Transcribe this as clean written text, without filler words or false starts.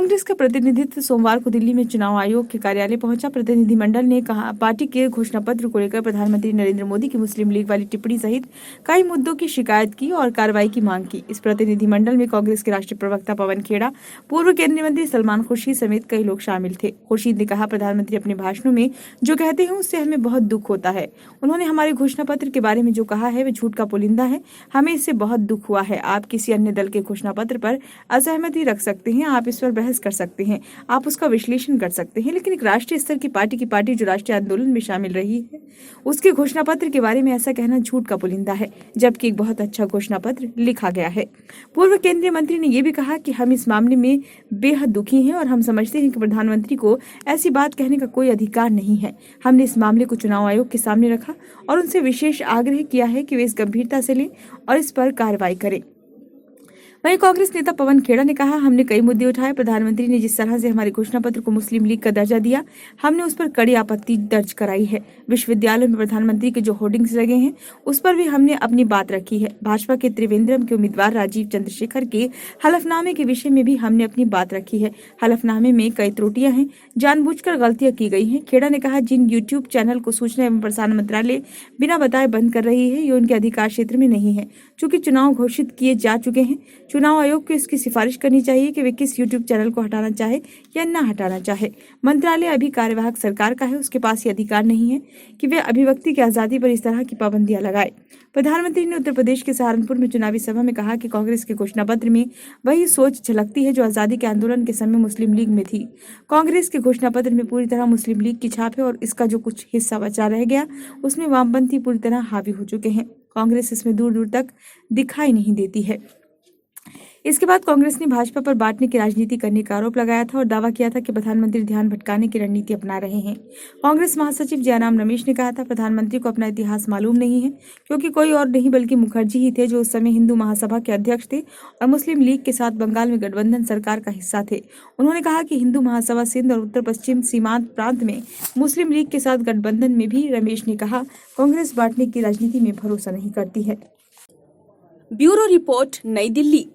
कांग्रेस का प्रतिनिधित्व सोमवार को दिल्ली में चुनाव आयोग के कार्यालय पहुंचा। प्रतिनिधिमंडल ने कहा पार्टी के घोषणा पत्र को लेकर प्रधानमंत्री नरेंद्र मोदी की मुस्लिम लीग वाली टिप्पणी सहित कई मुद्दों की शिकायत की और कार्रवाई की मांग की। इस प्रतिनिधिमंडल में कांग्रेस के राष्ट्रीय प्रवक्ता पवन खेड़ा, पूर्व केंद्रीय मंत्री सलमान खुर्शीद समेत कई लोग शामिल थे। खुर्शीद ने कहा, प्रधानमंत्री अपने भाषणों में जो कहते हैं उससे हमें बहुत दुख होता है। उन्होंने हमारे घोषणा पत्र के बारे में जो कहा है वह झूठ का पुलिंदा है। हमें इससे बहुत दुख हुआ है। आप किसी अन्य दल के घोषणा पत्र पर असहमति रख सकते हैं, आप इस पर बहस कर सकते हैं, आप उसका विश्लेषण कर सकते हैं, लेकिन एक राष्ट्रीय स्तर की पार्टी जो राष्ट्रीय आंदोलन में शामिल रही है उसके घोषणा पत्र के बारे में ऐसा कहना झूठ का पुलिंदा है, जबकि एक बहुत अच्छा घोषणा पत्र लिखा गया है। पूर्व केंद्रीय मंत्री ने यह भी कहा कि हम इस मामले में बेहद दुखी हैं और हम समझते हैं कि प्रधानमंत्री को ऐसी बात कहने का कोई अधिकार नहीं है। हमने इस मामले को चुनाव आयोग के सामने रखा और उनसे विशेष आग्रह किया है कि वे इस गंभीरता से लें और इस पर कार्रवाई करें। वहीं कांग्रेस नेता पवन खेड़ा ने कहा, हमने कई मुद्दे उठाए। प्रधानमंत्री ने जिस तरह से हमारे घोषणा पत्र को मुस्लिम लीग का दर्जा दिया, हमने उस पर कड़ी आपत्ति दर्ज कराई है। विश्वविद्यालयों में प्रधानमंत्री के जो होर्डिंग्स लगे हैं उस पर भी हमने अपनी बात रखी है। भाजपा के त्रिवेंद्रम के उम्मीदवार राजीव चंद्रशेखर के हलफनामे के विषय में भी हमने अपनी बात रखी है। हलफनामे में कई त्रुटियां हैं, जानबूझकर गलतियां की गई हैं। खेड़ा ने कहा, जिन यूट्यूब चैनल को सूचना एवं प्रसारण मंत्रालय बिना बताए बंद कर रही है ये उनके अधिकार क्षेत्र में नहीं है। चूंकि चुनाव घोषित किए जा चुके हैं, चुनाव आयोग को इसकी सिफारिश करनी चाहिए कि वे किस यूट्यूब चैनल को हटाना चाहे या न हटाना चाहे। मंत्रालय अभी कार्यवाहक सरकार का है, उसके पास ये अधिकार नहीं है कि वे अभिव्यक्ति की आजादी पर इस तरह की पाबंदियां लगाए। प्रधानमंत्री ने उत्तर प्रदेश के सहारनपुर में चुनावी सभा में कहा कि कांग्रेस के घोषणा पत्र में वही सोच झलकती है जो आजादी के आंदोलन के समय मुस्लिम लीग में थी। कांग्रेस के घोषणा पत्र में पूरी तरह मुस्लिम लीग की छाप है और इसका जो कुछ हिस्सा बचा रह गया उसमें वामपंथी पूरी तरह हावी हो चुके हैं। कांग्रेस इसमें दूर दूर तक दिखाई नहीं देती है। इसके बाद कांग्रेस ने भाजपा पर बांटने की राजनीति करने का आरोप लगाया था और दावा किया था कि प्रधानमंत्री ध्यान भटकाने की रणनीति अपना रहे हैं। कांग्रेस महासचिव जयराम रमेश ने कहा था, प्रधानमंत्री को अपना इतिहास मालूम नहीं है, क्योंकि कोई और नहीं बल्कि मुखर्जी ही थे जो उस समय हिंदू महासभा के अध्यक्ष थे और मुस्लिम लीग के साथ बंगाल में गठबंधन सरकार का हिस्सा थे। उन्होंने कहा कि हिंदू महासभा सिंध और उत्तर पश्चिम सीमांत प्रांत में मुस्लिम लीग के साथ गठबंधन में भी रमेश ने कहा, कांग्रेस बांटने की राजनीति में भरोसा नहीं करती है। ब्यूरो रिपोर्ट, नई दिल्ली।